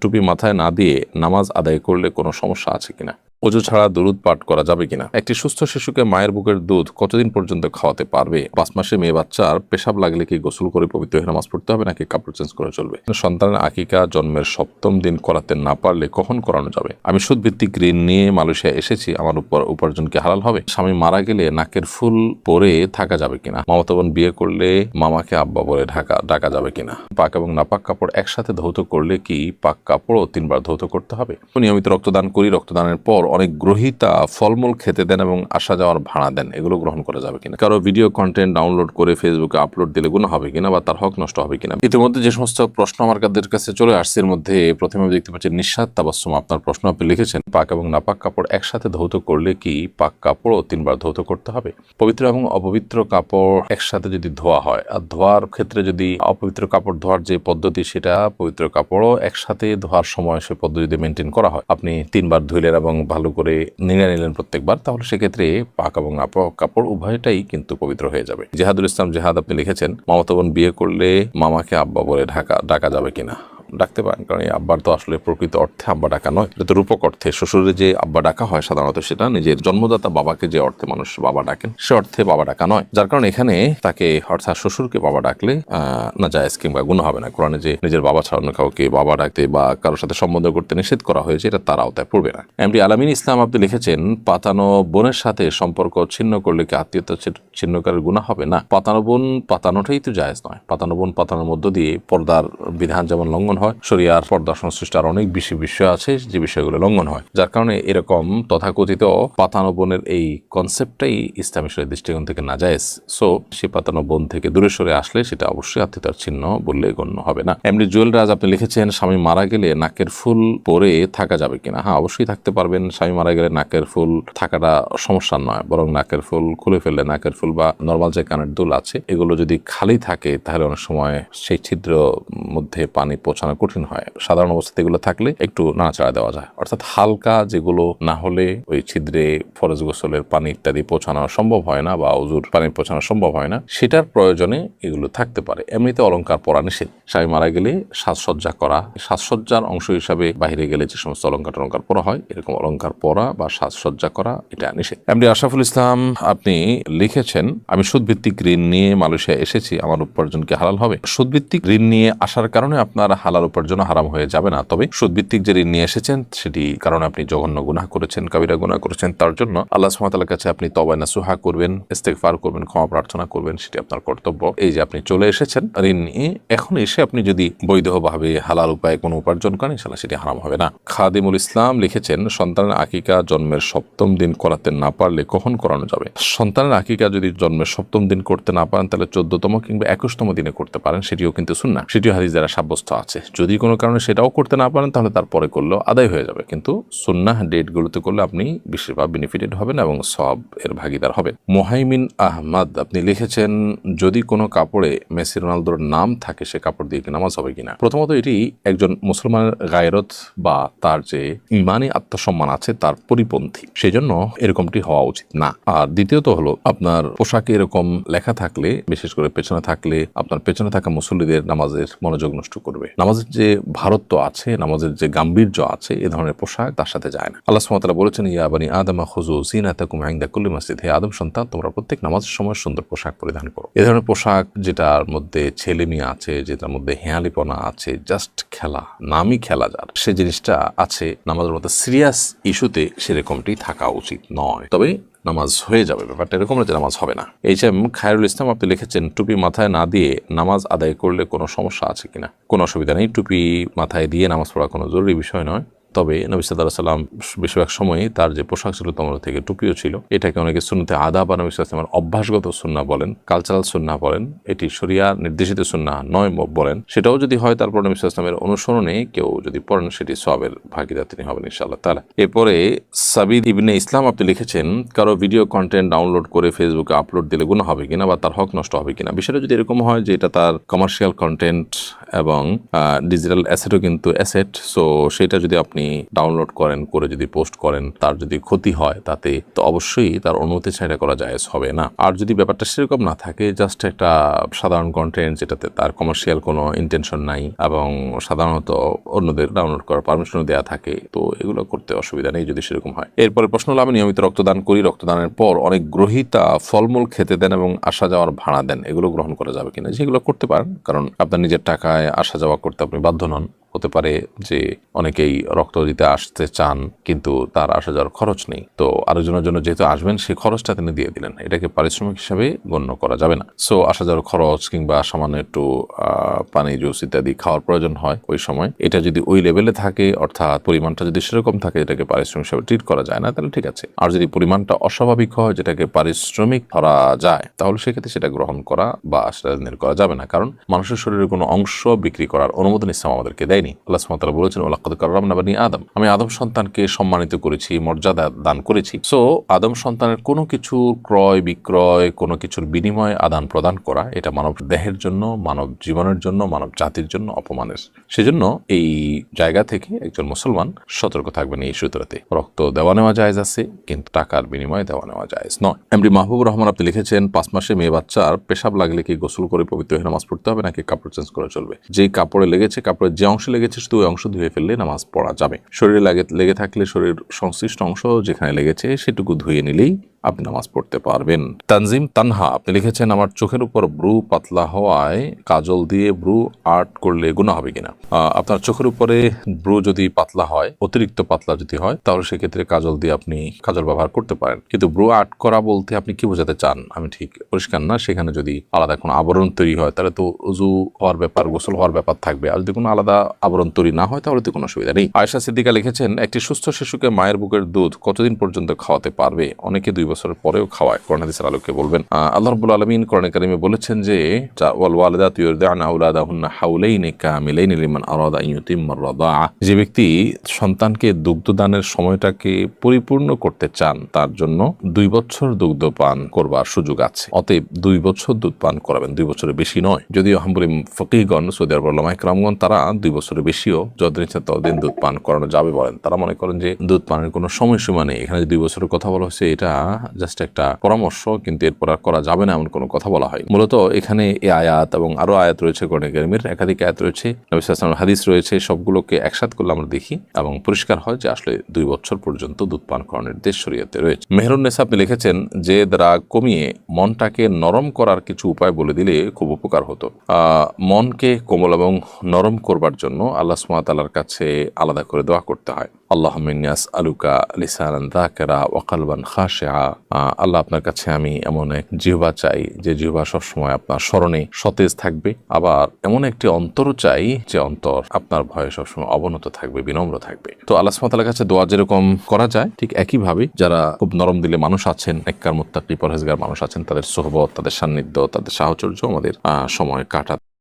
টুপি মাথায় না দিয়ে নামাজ আদায় করলে কোনো সমস্যা আছে কিনা, ওযু ছাড়া দুরূদ পাঠ করা যাবে কিনা, একটি সুস্থ শিশুকে মায়ের বুকের দুধ কতদিন পর্যন্ত খাওয়াতে পারবে, 5 মাসে মেয়ে বাচ্চার পেশাব লাগলে কি গোসল করে পবিত্র হয়ে নামাজ পড়তে হবে নাকি কাপড় চেঞ্জ করে চলবে, সন্তানের আকিকা জন্মের 7ম দিন করাতে না পারলে কখন করানো যাবে, আমি সুদভিত্তিক ঋণ নিয়ে মালয়েশিয়া এসেছি, আমার উপার্জন কি হালাল হবে, স্বামী মারা গেলে নাকের ফুল পরে থাকা যাবে কিনা, মামাতো বোন বিয়ে করলে মামাকে আব্বা বলে ডাকা যাবে কিনা, পাক এবং নাপাক কাপড় একসাথে ধৌত করলে কি পাক কাপড়ও 3 বার ধৌত করতে হবে, নিয়মিত রক্তদান করি, রক্তদানের পর অনেক গ্রহীতা ফলমূল খেতে দেন এবং আসা যাওয়ার ভাড়া দেন, এগুলো গ্রহণ করা যাবে কিনা, কারো ভিডিও কন্টেন্ট ডাউনলোড করে ফেসবুকে আপলোড দিলে গুনাহ হবে কিনা বা তার হক নষ্ট হবে কিনা। ইতিমধ্যে যে সমস্ত প্রশ্ন আমার কাছে চলে আসছে এর মধ্যে প্রথমে দেখতে পাচ্ছি নিঃস্বাদ তাবাসসুম, আপনার প্রশ্ন আপনি লিখেছেন পাক এবং নাপাক কাপড় একসাথে ধৌত করলে কি পাক কাপড়ও 3 বার ধৌত করতে হবে, পবিত্র এবং অপবিত্র কাপড় একসাথে যদি ধোয়া হয়, আর ধোয়ার ক্ষেত্রে যদি অপবিত্র কাপড় ধোয়ার যে পদ্ধতি সেটা পবিত্র কাপড়ও একসাথে ধোয়ার সময় সে পদ্ধতি যদি মেনটেন করা হয়, আপনি 3 বার ধুইলেন এবং ভালো করে নিংড়ে নিলেন প্রত্যেকবার, তাহলে সেক্ষেত্রে পাক এবং নাপাক কাপড় উভয়টাই কিন্তু পবিত্র হয়ে যাবে। জিহাদুল ইসলাম জিহাদ আপনি লিখেছেন মামাতো বোন বিয়ে করলে মামাকে আব্বা বলে ডাকা যাবে কিনা, ডাকতে পারেন, কারণ এই আব্বার তো আসলে প্রকৃত অর্থে আব্বা ডাকা নয়, এটা তো রূপক অর্থে। শ্বশুরের যে আব্বা ডাকা হয় সাধারণত সেটা নিজের জন্মদাতা বাবাকে যে অর্থে মানুষ বাবা ডাকেন সে অর্থে বাবা ডাকা নয়, যার কারণে এখানে তাকে অর্থাৎ শ্বশুরকে বাবা ডাকলে না জায়েজ কিংবা গুনাহ হবে না। কোরআনে যে নিজের বাবা ছাড়ানো কাউকে বাবা ডাকতে বা কারোর সাথে সম্বন্ধ করতে নিষেধ করা হয়েছে এটা তার আওতায় পড়বে না। এমডি আলামিন ইসলাম আপনি লিখেছেন পাতানো বোনের সাথে সম্পর্ক ছিন্ন করলে কি আত্মীয়তা ছিন্নকারের গুনাহ হবে না, পাতানো বোন পাতানোটাই তো জায়েজ নয়, পাতানো বোন পাতানোর মধ্য দিয়ে পর্দার বিধান যেমন লঙ্ঘন হয়, শরিয়ার পর্দা সংশ্লিষ্ট আর অনেক বেশি বিষয় আছে যে বিষয়গুলো লঙ্ঘন হয়, যার কারণে এরকম তথাকথিত পাতানো বোনের এই কনসেপ্টটাই ইসলামী শরীয়তের দৃষ্টিকোণ থেকে নাজায়েজ। সো সে পাতানো বোন থেকে দূরে সরে আসলে সেটা অবশ্যই আত্মীয়তার চিহ্ন বললে গণ্য হবে না। এমনি জুয়েল রাজ আপনি লিখেছেন স্বামী মারা গেলে নাকের ফুল পরে থাকা যাবে কিনা, হ্যাঁ অবশ্যই থাকতে পারবেন। স্বামী মারা গেলে নাকের ফুল থাকাটা সমস্যা নয়, বরং নাকের ফুল খুলে ফেললে নাকের ফুল বা নর্মাল যে কানের দুল আছে এগুলো যদি খালি থাকে তাহলে অনেক সময় সেই ছিদ্র মধ্যে পানি পৌঁছানো কঠিন হয়, সাধারণ অবস্থাতে এগুলো থাকলে একটু নাড়াচাড়া দেওয়া যায়, অর্থাৎ হালকা যেগুলো না হলে ওই ছিদ্রে ফরজ গোসলের পানি ইত্যাদি পৌঁছানো সম্ভব হয় না বা ওযুর পানি পৌঁছানো সম্ভব হয় না, সেটার প্রয়োজনে এগুলো থাকতে পারে। এমনিতে অলংকার পরা নিষেধ, স্বামী মারা গেলে সাজসজ্জা করা, সাজসজ্জার অংশ হিসাবে বাইরে গেলে যে সমস্ত অলংকার পরা হয় এরকম অলংকার পরা বা সাজসজ্জা করা এটা নিষেধ। এমডি আশরাফুল ইসলাম আপনি লিখেছেন আমি সুদভিত্তিক ঋণ নিয়ে মালয়েশিয়া এসেছি, আমার উপার্জন কি হালাল হবে, সুদভিত্তিক ঋণ নিয়ে আসার কারণে আপনার হালাল উপার্জন হারাম হয়ে যাবে না, তবে সুদভিত্তিক যে ঋণ নিয়ে এসেছেন সেটি কারণে আপনি জঘন্য গুনাহ করেছেন, কাবিরা গুনাহ করেছেন, তার জন্য আল্লাহ সুবহানাহু ওয়া তাআলার কাছে আপনি তওবা নাসুহা করবেন, ইস্তেগফার করবেন, ক্ষমা প্রার্থনা করবেন, সেটি আপনার কর্তব্য। এই যে আপনি চলে এসেছেন ঋণ নিয়ে, এখন এসে আপনি যদি বৈধভাবে হালাল উপায়ে কোনো উপার্জন করেন ইনশাআল্লাহ সেটি হারাম হবে না। খাদিমুল ইসলাম লিখেছেন সন্তানের আকিকা জন্মের 7ম দিন করাতে না পারলে কখন করানো যাবে, সন্তানের আকিকা যদি জন্মের 7ম দিন করতে না পারেন তাহলে 14তম কিংবা 21তম দিনে করতে পারেন, সেটিও কিন্তু সুন্নাহ, সেটিও হাদিস দ্বারা সাব্যস্ত আছে। যদি কোনো কারণে সেটাও করতে না পারেন তাহলে তারপরে করলেও আদায় হয়ে যাবে, কিন্তু সুন্নাহ ডেটগুলোতে করলে আপনি বিশেষভাবে বেনিফিটেড হবেন এবং সওয়াব এর ভাগিদার হবেন। মোহাইমিন আহমদ আপনি লিখেছেন যদি কোনো কাপড়ে মেসি রোনালদোর নাম থাকে সে কাপড় দিয়ে কি নামাজ হবে কিনা। প্রথমত এটি একজন মুসলমানের গায়রত বা তার যে ইমানি আত্মসম্মান আছে তার পরিপন্থী, সেই জন্য এরকমটি হওয়া উচিত না। আর দ্বিতীয়ত হলো আপনার পোশাকে এরকম লেখা থাকলে, বিশেষ করে পেছনে থাকলে আপনার পেছনে থাকা মুসল্লিদের নামাজের মনোযোগ নষ্ট করবে। নামাজের যে ভারত্ব আছে, নামাজের যে গাম্ভীর্য আছে, এ ধরনের পোশাক তার সাথে যায় না। আল্লাহ সুবহানাহু ওয়া তাআলা বলেছেন ইয়া বানি আদমা খুযু যিনাতাকুম ইনদা কুল্লি মসজিদ, হে আদম সন্তান তোমরা প্রত্যেক নামাজের সময় সুন্দর পোশাক পরিধান করো। এ ধরনের পোশাক যেটার মধ্যে ছেলেমিয়া আছে, যেটার মধ্যে হেয়ালিপনা আছে, জাস্ট খেলা, নামই খেলা যার, সে জিনিসটা আছে, নামাজের মতো সিরিয়াস ইস্যুতে সেরকমটি থাকা উচিত নয়। তবে নামাজ হয়ে যাবে, ব্যাপারটা এরকম না যে নামাজ হবে না। এইচএম খায়রুল ইসলাম আপনি লিখেছেন টুপি মাথায় না দিয়ে নামাজ আদায় করলে কোনো সমস্যা আছে কিনা। কোনো অসুবিধা নেই, টুপি মাথায় দিয়ে নামাজ পড়া কোনো জরুরি বিষয় নয়। তবে নবী সাল্লাল্লাহু আলাইহি ওয়াসাল্লাম বেশিরভাগ সময়ই তার যে পোশাক ছিল তোমরা থেকে টুপিও ছিল, এটাকে অনেকে সুন্নতে আদাব বা নবী সাল্লাল্লাহু আলাইহি ওয়াসাল্লামের অভ্যাসগত সুন্নাহ বলেন, কালচারাল সুন্নাহ বলেন, এটি শরিয়া নির্দেশিত সুন্নাহ নয় বলেন, সেটাও যদি হয় তারপর নবী সাল্লাল্লাহু আলাইহি ওয়াসাল্লামের অনুসরণে কেউ যদি পড়েন সেটি সওয়াবের ভাগীদার তিনি হবেন ইনশাআল্লাহ তাআলা। এরপরে সাবিদ ইবনে ইসলাম আপনি লিখেছেন কারো ভিডিও কন্টেন্ট ডাউনলোড করে ফেসবুকে আপলোড দিলে গুনাহ হবে কিনা বা তার হক নষ্ট হবে কিনা। বিষয়টা যদি এরকম হয় যে এটা তার কমার্শিয়াল কন্টেন্ট এবং ডিজিটাল অ্যাসেটও কিন্তু অ্যাসেট, সো সেটা যদি আপনি ডাউনলোড করেন, করে যদি পোস্ট করেন, তার যদি ক্ষতি হয় তাতে, তো অবশ্যই তার অনুমতি ছাড়া করা জায়েজ হবে না। আর যদি ব্যাপারটা সেরকম না থাকে, জাস্ট একটা সাধারণ কন্টেন্ট যেটাতে তার কমার্শিয়াল কোনো ইন্টেনশন নাই এবং সাধারণত অন্যদের ডাউনলোড করার পারমিশনও দেওয়া থাকে, তো এগুলো করতে অসুবিধা নেই যদি সেরকম হয়। এরপরে প্রশ্ন হলো, আমি নিয়মিত রক্তদান করি, রক্তদানের পর অনেক গ্রহীতা ফলমূল খেতে দেন এবং আসা যাওয়ার ভাড়া দেন, এগুলো গ্রহণ করা যাবে কিনা? যেগুলো করতে পারেন, কারণ আপনার নিজের টাকায় আসা যাওয়া করতে আপনি বাধ্য নন। হতে পারে যে অনেকেই রক্ত দিতে আসতে চান কিন্তু তার আসা যাওয়ার খরচ নেই, তো আরেকজনের জন্য যেহেতু আসবেন সেই খরচটা তিনি দিয়ে দিলেন, এটাকে পারিশ্রমিক হিসাবে গণ্য করা যাবে না। সো আসা যাওয়ার খরচ কিংবা সামান্য একটু পানি জুস ইত্যাদি খাওয়ার প্রয়োজন হয় ওই সময়, এটা যদি ওই লেভেলে থাকে, অর্থাৎ পরিমাণটা যদি সেরকম থাকে এটাকে পারিশ্রমিক হিসাবে ট্রিট করা যায় না, তাহলে ঠিক আছে। আর যদি পরিমাণটা অস্বাভাবিক হয়, যেটাকে পারিশ্রমিক ধরা যায়, তাহলে সেক্ষেত্রে সেটা গ্রহণ করা বা সেটা করা যাবে না, কারণ মানুষের শরীরের কোনো অংশ বিক্রি করার অনুমোদন ইসলাম আমাদেরকে দেয়নি। আল্লাহ সুবহানাহু ওয়া তাআলা বলেছেন, ওয়ালাকাদ কাররামনা বানি আদম, আমি আদম সন্তানকে সম্মানিত করেছি, মর্যাদা দান করেছি। সো আদম সন্তানের কোনো কিছু ক্রয় বিক্রয়, কোনো কিছুর বিনিময়ে আদান প্রদান করা, এটা মানব দেহের জন্য, মানব জীবনের জন্য, মানব জাতির জন্য অপমানের। সেজন্য এই জায়গা থেকে একজন মুসলমান সতর্ক থাকবেন। এই সূত্রতে রক্ত দেওয়া নেওয়া জায়েজ আছে, কিন্তু টাকার বিনিময়ে দেওয়া নেওয়া জায়েজ নয়। এমডি মাহবুবুর রহমান আপনি লিখেছেন, 5 মাসে মেয়ে বাচ্চার পেশাব লাগলে কি গোসল করে পবিত্র হয়ে নামাজ পড়তে হবে নাকি কাপড় চেঞ্জ করে চলবে? যেই কাপড়ে লেগেছে, কাপড়ের যে অংশে লেগেছে শুধু ওই অংশ ধুয়ে ফেললে নামাজ পড়া যাবে। শরীরে লেগে থাকলে শরীর সংশ্লিষ্ট অংশ যেখানে লেগেছে সেটুকু ধুয়ে নিলেই আপনি নামাজ পড়তে পারবেন। তানজিম তানহা আপনি লিখেছেন, আমার চোখের উপর ব্রু পাতলা হওয়ায় কাজল দিয়ে ব্রু আর্ট করলে গুনাহ হবে কিনা? আপনার চোখের উপরে ব্রু যদি পাতলা হয়, অতিরিক্ত পাতলা যদি হয়, তাহলে সেক্ষেত্রে কাজল দিয়ে আপনি কাজল ব্যবহার করতে পারেন। কিন্তু ব্রু আর্ট করা বলতে আপনি কি বোঝাতে চান আমি ঠিক পরিষ্কার না। সেখানে যদি আলাদা কোনো আবরণ তৈরি হয় তাহলে তো উজু হওয়ার ব্যাপার, গোসল হওয়ার ব্যাপার থাকবে। আর যদি কোনো আলাদা আবরণ তৈরি না হয় তাহলে তো কোনো অসুবিধা নেই। আয়েশা সিদ্দিকা লিখেছেন, একটি সুস্থ শিশুকে মায়ের বুকের দুধ কতদিন পর্যন্ত খাওয়াতে পারবে? অনেকে 2 বছরের পরেও খাওয়ায়। কোরআন হাদিসের আলোকে বলবেন। আল্লাহ রাব্বুল আলামিন কোরআনে কারিমে বলেছেন যে, ওয়াল ওয়ালিদাতু ইরদি'না আওলাদাহুন্না হাওলাইনি কামিলাইনি লিমান আরাদা আন ইউতিম্মার রাদাআ। যে ব্যক্তি সন্তানকে দুগ্ধদানের সময়টাকে পরিপূর্ণ করতে চান, তার জন্য 2 বছর দুগ্ধ পান করবার সুযোগ আছে। অতএব 2 বছর দুধ পান করাবেন, 2 বছরের বেশি নয়। যদিও হাম্বলি ফকিহগণ, সৌদি আরবের উলামা ইকরামগণ, তারা 2 বছরের বেশিও যতদিন ইচ্ছা ততদিন দুধ পান করানো যাবে বলেন। তারা মনে করেন যে দুধ পানের কোনো সময়সীমা নেই। এখানে যে 2 বছরের কথা বলা হচ্ছে এটা জাস্ট একটা পরামর্শ, কিন্তু এরপর আর করা যাবে না এমন কোনো কথা বলা হয়। মূলত এখানে এই আয়াত এবং আরো আয়াত রয়েছে, কোরআনে কারীমের একাধিক আয়াত রয়েছে, নবী সাল্লাল্লাহু আলাইহি ওয়াসাল্লামের হাদিস রয়েছে, সবগুলোকে একসাথে করলে আমরা দেখি এবং পরিষ্কার হয় যে আসলে 2 বছর পর্যন্ত দুধ পান করানোর নির্দেশ শরীয়তে রয়েছে। মেহরুন্নেসা আপনি লিখেছেন, যে রাগ কমিয়ে মনটাকে নরম করার কিছু উপায় বলে দিলে খুব উপকার হতো। মনকে কোমল এবং নরম করবার জন্য আল্লাহ সুবহানাহু ওয়া তাআলার কাছে আলাদা করে দোয়া করতে হয়। আল্লাহুম্মা ইন্নী আসআলুকা লিসানান যাকিরা ওয়া কলবান খাশিআ। আল্লাহ, আপনার কাছে আমি এমন এক জিহ্বা চাই যে জিহ্বা সবসময় আপনার স্মরণে সতেজ থাকবে, আবার এমন একটি অন্তর চাই যে অন্তর আপনার ভয়ে সবসময় অবনত থাকবে, বিনম্র থাকবে। তো আল্লাহ সুবহানাহু ওয়া তাআলার কাছে দোয়া যেরকম করা যায়, ঠিক একইভাবে যারা খুব নরম দিলে মানুষ আছেন, নেককার মুত্তাকি পরহেজগার মানুষ আছেন, তাদের সোহবত, তাদের সান্নিধ্য, তাদের সাহচর্য আমাদের সময় কাটা